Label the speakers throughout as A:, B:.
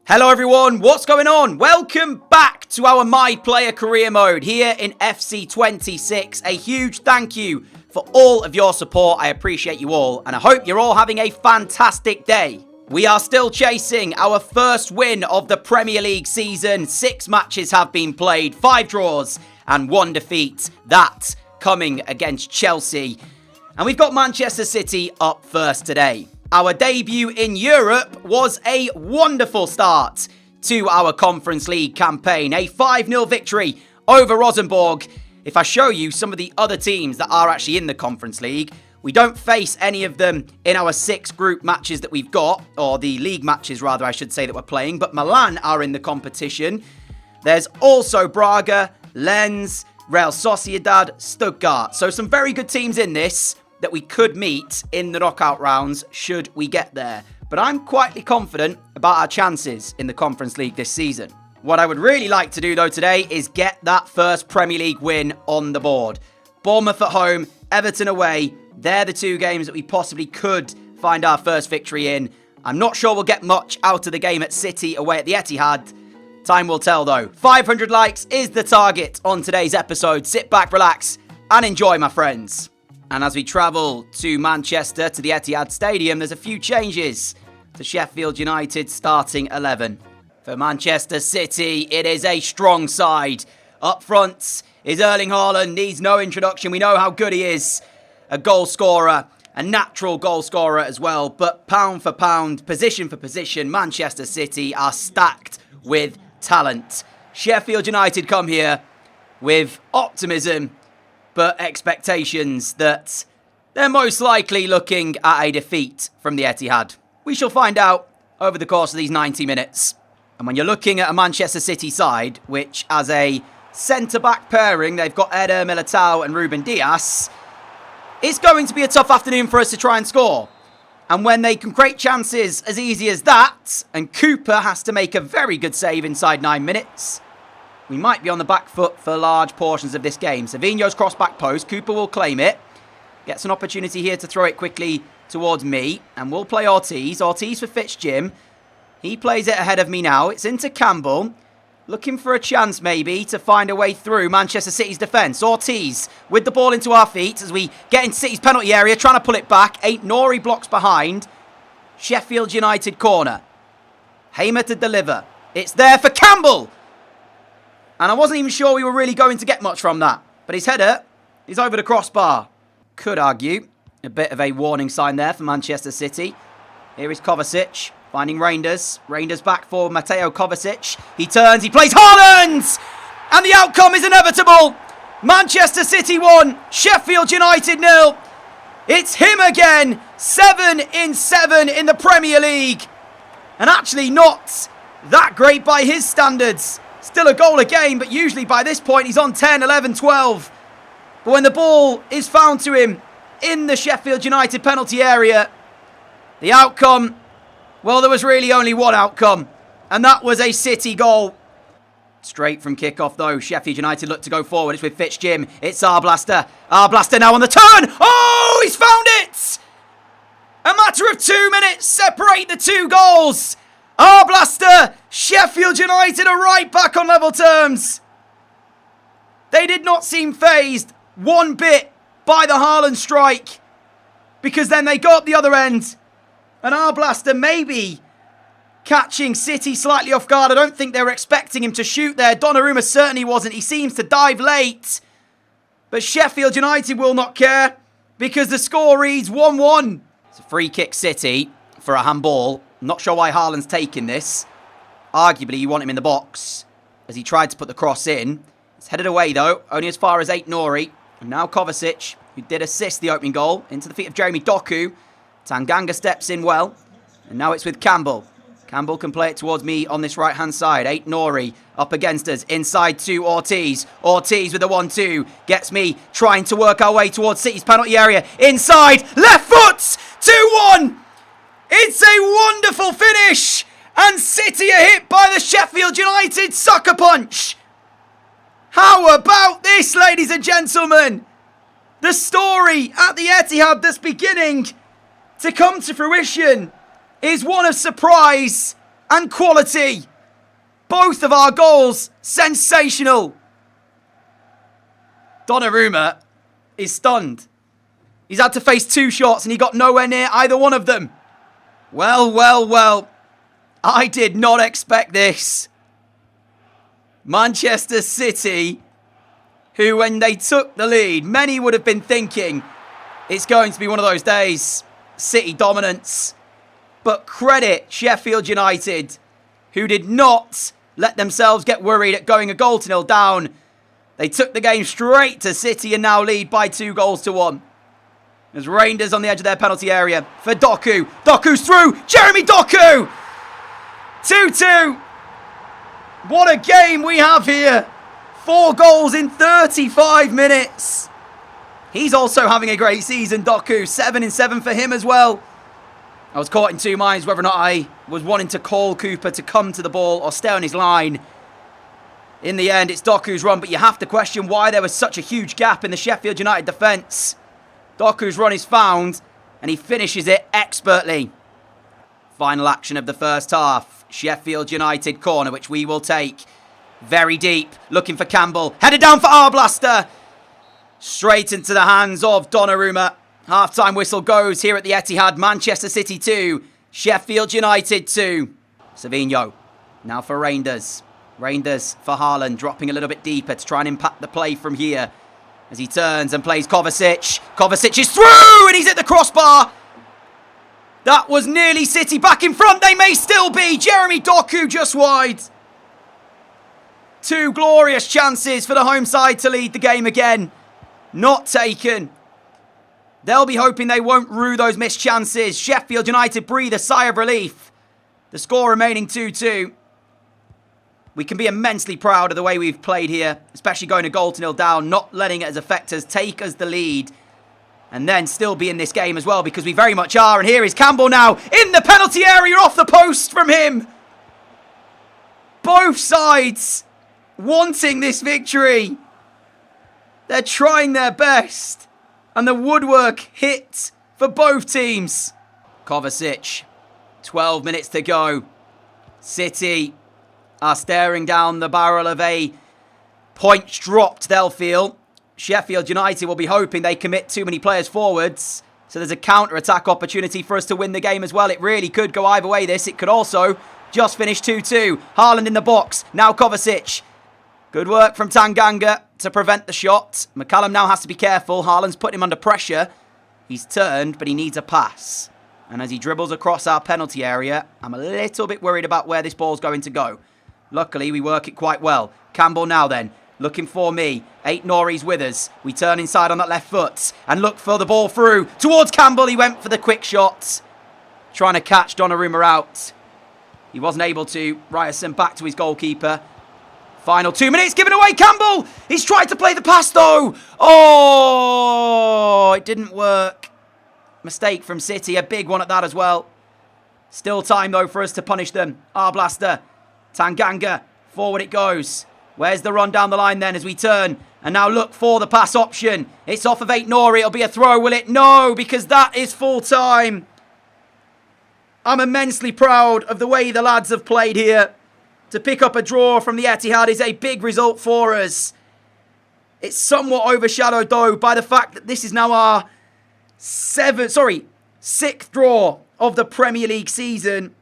A: Hello everyone, what's going on? Welcome back to our My Player Career Mode here in FC26. A huge thank you for all of your support. I appreciate you all, and I hope you're all having a fantastic day. We are still chasing our first win of the Premier League season. 6 matches have been played, 5 draws and 1 defeat. That coming against Chelsea. And we've got Manchester City up first today. Our debut in Europe was a wonderful start to our Conference League campaign. A 5-0 victory over Rosenborg. If I show you some of the other teams that are actually in the Conference League, we don't face any of them in our 6 group matches that we've got, or the league matches rather I should say that we're playing, but Milan are in the competition. There's also Braga, Lens, Real Sociedad, Stuttgart. So some very good teams in this that we could meet in the knockout rounds should we get there. But I'm quietly confident about our chances in the Conference League this season. What I would really like to do though today is get that first Premier League win on the board. Bournemouth at home, Everton away. They're the 2 games that we possibly could find our first victory in. I'm not sure we'll get much out of the game at City away at the Etihad. Time will tell though. 500 likes is the target on today's episode. Sit back, relax, and enjoy, my friends. And as we travel to Manchester, to the Etihad Stadium, there's a few changes to Sheffield United's starting 11. For Manchester City, it is a strong side. Up front is Erling Haaland, needs no introduction. We know how good he is. A goal scorer, a natural goal scorer as well. But pound for pound, position for position, Manchester City are stacked with talent. Sheffield United come here with optimism, but expectations that they're most likely looking at a defeat from the Etihad. We shall find out over the course of these 90 minutes. And when you're looking at a Manchester City side, which as a centre-back pairing, they've got Eder Militao and Ruben Dias, it's going to be a tough afternoon for us to try and score. And when they can create chances as easy as that, and Cooper has to make a very good save inside 9 minutes, we might be on the back foot for large portions of this game. Savinho's cross back post. Cooper will claim it. Gets an opportunity here to throw it quickly towards me. And we'll play Ortiz. Ortiz for Fitzjim. He plays it ahead of me now. It's into Campbell. Looking for a chance maybe to find a way through Manchester City's defence. Ortiz with the ball into our feet as we get into City's penalty area. Trying to pull it back. Nori blocks behind. Sheffield United corner. Hamer to deliver. It's there for Campbell. And I wasn't even sure we were really going to get much from that. But his header is over the crossbar. Could argue a bit of a warning sign there for Manchester City. Here is Kovacic finding Reinders. Reinders back for Mateo Kovacic. He turns, he plays Haaland! And the outcome is inevitable. Manchester City 1, Sheffield United 0. It's him again. 7 in 7 in the Premier League. And actually not that great by his standards. Still a goal a game, but usually by this point he's on 10, 11, 12. But when the ball is found to him in the Sheffield United penalty area, the outcome, well, there was really only one outcome, and that was a City goal. Straight from kickoff though, Sheffield United look to go forward. It's with Fitzjim. It's Arblaster. Arblaster now on the turn. Oh, he's found it! A matter of 2 minutes separate the 2 goals. Arblaster, Sheffield United are right back on level terms. They did not seem fazed one bit by the Haaland strike, because then they go up the other end. And Arblaster maybe catching City slightly off guard. I don't think they were expecting him to shoot there. Donnarumma certainly wasn't. He seems to dive late. But Sheffield United will not care, because the score reads 1-1. It's a free kick City for a handball. Not sure why Haaland's taking this. Arguably, you want him in the box as he tried to put the cross in. It's headed away, though, only as far as Nori. And now Kovacic, who did assist the opening goal, into the feet of Jeremy Doku. Tanganga steps in well. And now it's with Campbell. Campbell can play it towards me on this right-hand side. Nori up against us. Inside to Ortiz. Ortiz with the 1-2. Gets me trying to work our way towards City's penalty area. Inside. Left foot. 2-1. It's a wonderful finish, and City are hit by the Sheffield United sucker punch. How about this, ladies and gentlemen? The story at the Etihad that's beginning to come to fruition is one of surprise and quality. Both of our goals, sensational. Donnarumma is stunned. He's had to face 2 shots and he got nowhere near either one of them. Well, well, well. I did not expect this. Manchester City, who when they took the lead, many would have been thinking it's going to be one of those days. City dominance. But credit Sheffield United, who did not let themselves get worried at going a 0 down. They took the game straight to City and now lead by 2-1. As Rangers on the edge of their penalty area for Doku. Doku's through. Jeremy Doku! 2-2. What a game we have here. 4 goals in 35 minutes. He's also having a great season, Doku. 7 in 7 for him as well. I was caught in 2 minds whether or not I was wanting to call Cooper to come to the ball or stay on his line. In the end, it's Doku's run, but you have to question why there was such a huge gap in the Sheffield United defence. Doku's run is found, and he finishes it expertly. Final action of the first half. Sheffield United corner, which we will take. Very deep, looking for Campbell. Headed down for Arblaster. Straight into the hands of Donnarumma. Half-time whistle goes here at the Etihad. Manchester City 2, Sheffield United 2. Savinho, now for Rangers. Rangers for Haaland, dropping a little bit deeper to try and impact the play from here. As he turns and plays Kovacic. Kovacic is through and he's at the crossbar. That was nearly City back in front. They may still be. Jeremy Doku just wide. 2 glorious chances for the home side to lead the game again. Not taken. They'll be hoping they won't rue those missed chances. Sheffield United breathe a sigh of relief. The score remaining 2-2. We can be immensely proud of the way we've played here, especially going a 0 down, not letting it as affect us, take us the lead, and then still be in this game as well, because we very much are. And here is Campbell now, in the penalty area, off the post from him. Both sides wanting this victory. They're trying their best, and the woodwork hit for both teams. Kovacic, 12 minutes to go. City are staring down the barrel of a points dropped, they'll feel. Sheffield United will be hoping they commit too many players forwards. So there's a counter-attack opportunity for us to win the game as well. It really could go either way, this. It could also just finish 2-2. Haaland in the box. Now Kovacic. Good work from Tanganga to prevent the shot. McCallum now has to be careful. Haaland's put him under pressure. He's turned, but he needs a pass. And as he dribbles across our penalty area, I'm a little bit worried about where this ball's going to go. Luckily, we work it quite well. Campbell now then, looking for me. Aït-Nouri's with us. We turn inside on that left foot and look for the ball through. Towards Campbell, he went for the quick shot. Trying to catch Donnarumma out. He wasn't able to. Ryerson back to his goalkeeper. Final 2 minutes, given away, Campbell! He's tried to play the pass though! Oh, it didn't work. Mistake from City, a big one at that as well. Still time though for us to punish them. Arblaster. Tanganga, forward it goes. Where's the run down the line then as we turn? And now look for the pass option. It's off of Aït-Nouri. It'll be a throw, will it? No, because that is full time. I'm immensely proud of the way the lads have played here. To pick up a draw from the Etihad is a big result for us. It's somewhat overshadowed though by the fact that this is now our sixth draw of the Premier League season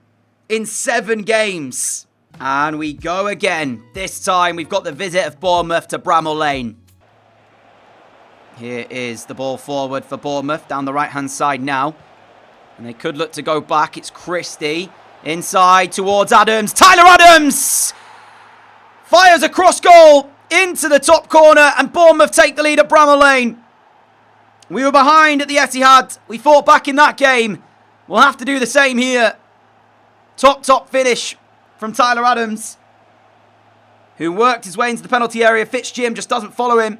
A: in 7 games. And we go again. This time we've got the visit of Bournemouth to Bramall Lane. Here is the ball forward for Bournemouth down the right-hand side now. And they could look to go back. It's Christie. Inside towards Adams. Tyler Adams! Fires a cross goal into the top corner and Bournemouth take the lead at Bramall Lane. We were behind at the Etihad. We fought back in that game. We'll have to do the same here. Top finish from Tyler Adams, who worked his way into the penalty area. Fitzjim just doesn't follow him.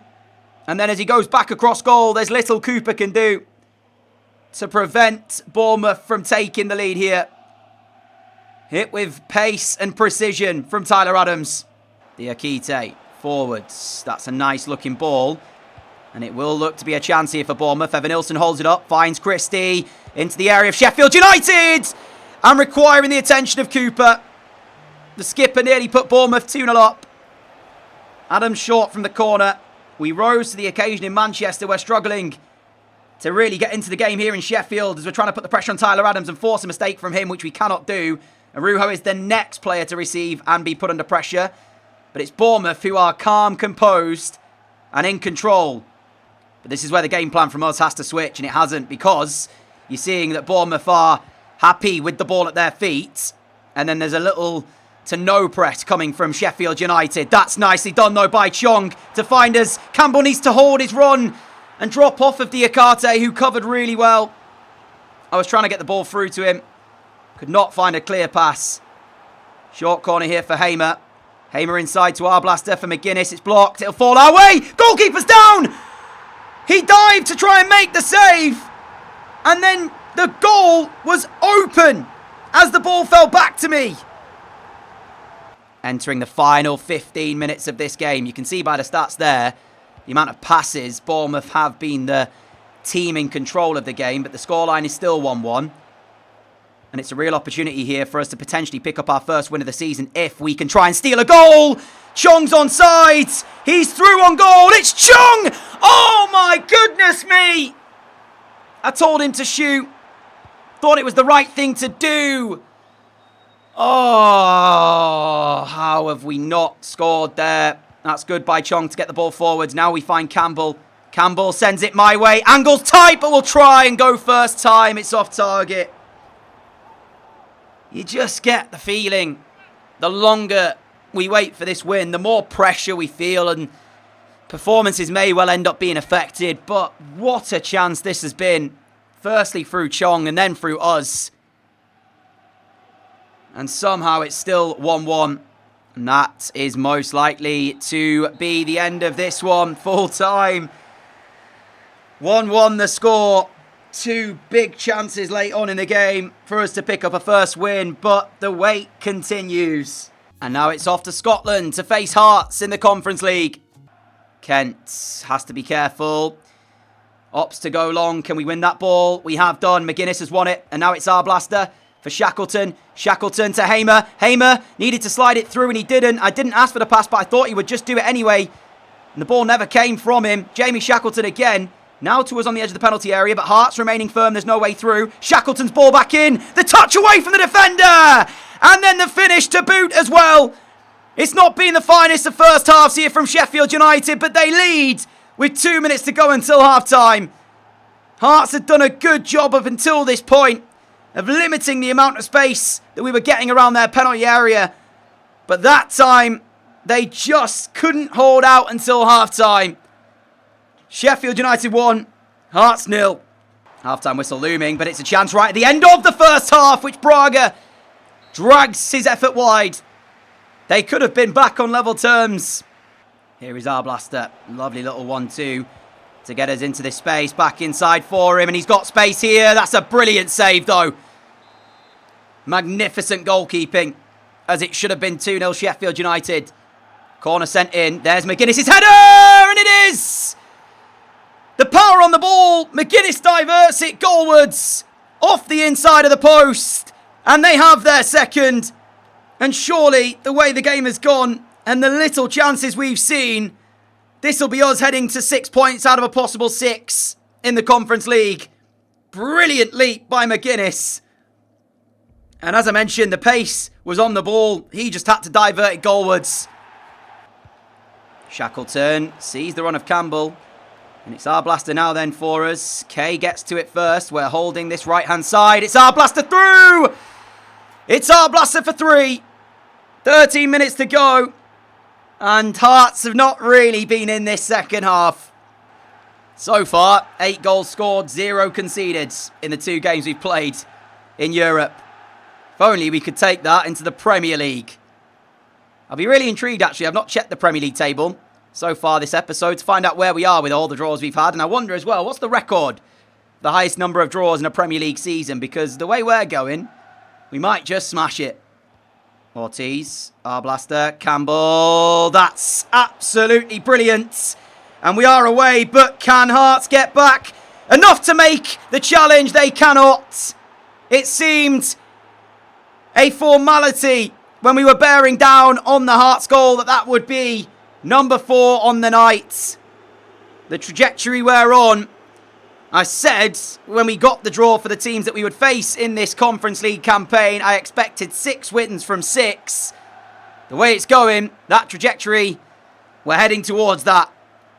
A: And then as he goes back across goal, there's little Cooper can do to prevent Bournemouth from taking the lead here. Hit with pace and precision from Tyler Adams. Diakite forwards. That's a nice looking ball. And it will look to be a chance here for Bournemouth. Evan Ilson holds it up, finds Christie into the area of Sheffield United. And requiring the attention of Cooper. The skipper nearly put Bournemouth 2-0 up. Adam short from the corner. We rose to the occasion in Manchester. We're struggling to really get into the game here in Sheffield as we're trying to put the pressure on Tyler Adams and force a mistake from him, which we cannot do. Arujo is the next player to receive and be put under pressure. But it's Bournemouth who are calm, composed and in control. But this is where the game plan from us has to switch, and it hasn't, because you're seeing that Bournemouth are happy with the ball at their feet. And then there's a little to no press coming from Sheffield United. That's nicely done, though, by Chong to find us. Campbell needs to hold his run and drop off of Diakate, who covered really well. I was trying to get the ball through to him. Could not find a clear pass. Short corner here for Hamer. Hamer inside to Arblaster for McGuinness. It's blocked. It'll fall our way. Goalkeeper's down. He dived to try and make the save. And then the goal was open as the ball fell back to me. Entering the final 15 minutes of this game. You can see by the stats there, the amount of passes. Bournemouth have been the team in control of the game, but the scoreline is still 1-1. And it's a real opportunity here for us to potentially pick up our first win of the season if we can try and steal a goal. Chong's onside. He's through on goal. It's Chong. Oh my goodness me. I told him to shoot. Thought it was the right thing to do. Oh, how have we not scored there? That's good by Chong to get the ball forwards. Now we find Campbell. Campbell sends it my way. Angle's tight, but we'll try and go first time. It's off target. You just get the feeling the longer we wait for this win, the more pressure we feel, and performances may well end up being affected. But what a chance this has been. Firstly through Chong and then through us. And somehow it's still 1-1. And that is most likely to be the end of this one. Full time. 1-1 the score. Two big chances late on in the game for us to pick up a first win. But the wait continues. And now it's off to Scotland to face Hearts in the Conference League. Kent has to be careful. Opts to go long. Can we win that ball? We have done. McGuinness has won it. And now it's Arblaster for Shackleton. Shackleton to Hamer. Hamer needed to slide it through and he didn't. I didn't ask for the pass, but I thought he would just do it anyway. And the ball never came from him. Jamie Shackleton again. Now to us on the edge of the penalty area, but Hearts remaining firm. There's no way through. Shackleton's ball back in. The touch away from the defender. And then the finish to boot as well. It's not been the finest of first halves here from Sheffield United, but they lead with 2 minutes to go until half-time. Hearts had done a good job up until this point of limiting the amount of space that we were getting around their penalty area. But that time, they just couldn't hold out until half-time. Sheffield United 1, Hearts 0. Half-time whistle looming, but it's a chance right at the end of the first half, which Braga drags his effort wide. They could have been back on level terms. Here is Arblaster. Lovely little 1-2 to get us into this space. Back inside for him, and he's got space here. That's a brilliant save, though. Magnificent goalkeeping, as it should have been 2-0 Sheffield United. Corner sent in. There's McGuinness' header, and it is! The power on the ball. McGuinness diverts it goalwards off the inside of the post, and they have their second. And surely, the way the game has gone and the little chances we've seen, this will be us heading to 6 points out of a possible 6 in the Conference League. Brilliant leap by McGuinness. And as I mentioned, the pace was on the ball. He just had to divert it goalwards. Shackleton sees the run of Campbell. And it's Arblaster now then for us. Kay gets to it first. We're holding this right-hand side. It's Arblaster through! It's Arblaster for 3. 13 minutes to go. And Hearts have not really been in this second half. So far, 8 goals scored, 0 conceded in the 2 games we've played in Europe. If only we could take that into the Premier League. I'll be really intrigued, actually. I've not checked the Premier League table so far this episode to find out where we are with all the draws we've had. And I wonder as well, what's the record? The highest number of draws in a Premier League season? Because the way we're going, we might just smash it. Ortiz, Arblaster, Campbell. That's absolutely brilliant. And we are away, but can Hearts get back? Enough to make the challenge. They cannot. It seemed a formality when we were bearing down on the Hearts goal that would be number 4 on the night. The trajectory we're on. I said when we got the draw for the teams that we would face in this Conference League campaign, I expected 6 wins from 6. The way it's going, that trajectory, we're heading towards that.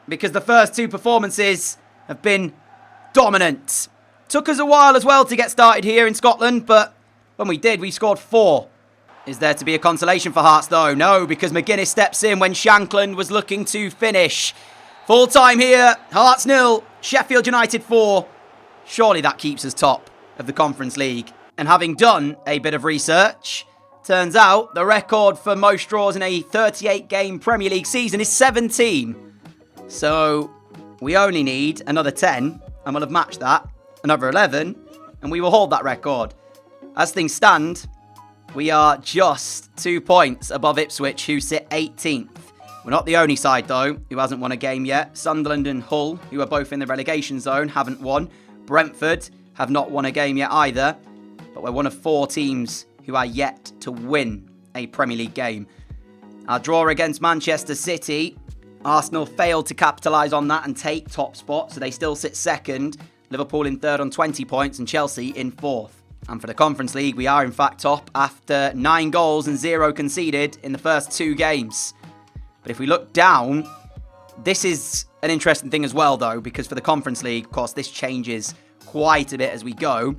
A: Because the first 2 performances have been dominant. Took us a while as well to get started here in Scotland, but when we did, we scored 4. Is there to be a consolation for Hearts though? No, because McGuinness steps in when Shankland was looking to finish. Full time here, Hearts 0, Sheffield United 4. Surely that keeps us top of the Conference League. And having done a bit of research, turns out the record for most draws in a 38-game Premier League season is 17. So we only need another 10, and we'll have matched that. Another 11, and we will hold that record. As things stand, we are just 2 points above Ipswich, who sit 18th. We're not the only side, though, who hasn't won a game yet. Sunderland and Hull, who are both in the relegation zone, haven't won. Brentford have not won a game yet either. But we're one of 4 teams who are yet to win a Premier League game. Our draw against Manchester City, Arsenal failed to capitalise on that and take top spot, so they still sit 2nd. Liverpool in 3rd on 20 points and Chelsea in 4th. And for the Conference League, we are in fact top after 9 goals and 0 conceded in the first 2 games. But if we look down, this is an interesting thing as well, though, because for the Conference League, of course, this changes quite a bit as we go.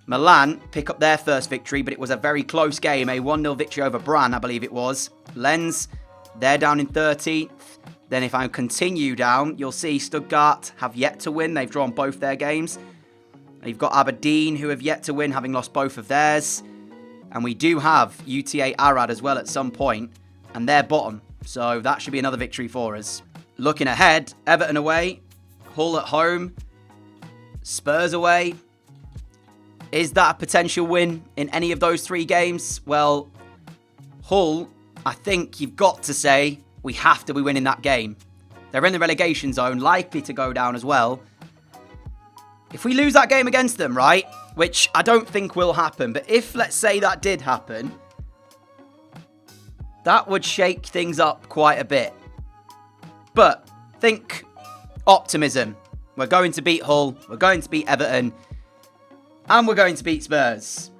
A: Milan pick up their first victory, but it was a very close game, a 1-0 victory over Brann, I believe it was. Lens, they're down in 13th. Then if I continue down, you'll see Stuttgart have yet to win. They've drawn both their games. You've got Aberdeen, who have yet to win, having lost both of theirs. And we do have UTA Arad as well at some point, and they're bottom. So that should be another victory for us. Looking ahead, Everton away, Hull at home, Spurs away. Is that a potential win in any of those 3 games? Well, Hull, I think you've got to say we have to be winning that game. They're in the relegation zone, likely to go down as well. If we lose that game against them, right, which I don't think will happen, but if, let's say, that did happen, that would shake things up quite a bit. But think optimism. We're going to beat Hull, we're going to beat Everton, and we're going to beat Spurs.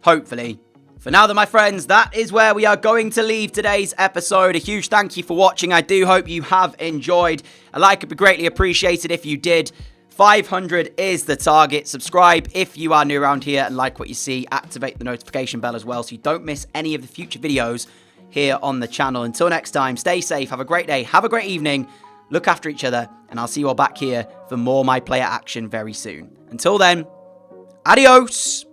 A: Hopefully. For now, then, my friends, that is where we are going to leave today's episode. A huge thank you for watching. I do hope you have enjoyed. A like would be greatly appreciated if you did. 500 is the target. Subscribe if you are new around here and like what you see. Activate the notification bell as well so you don't miss any of the future videos here on the channel. Until next time, stay safe, have a great day, have a great evening, look after each other, and I'll see you all back here for more My Player action very soon. Until then, adios!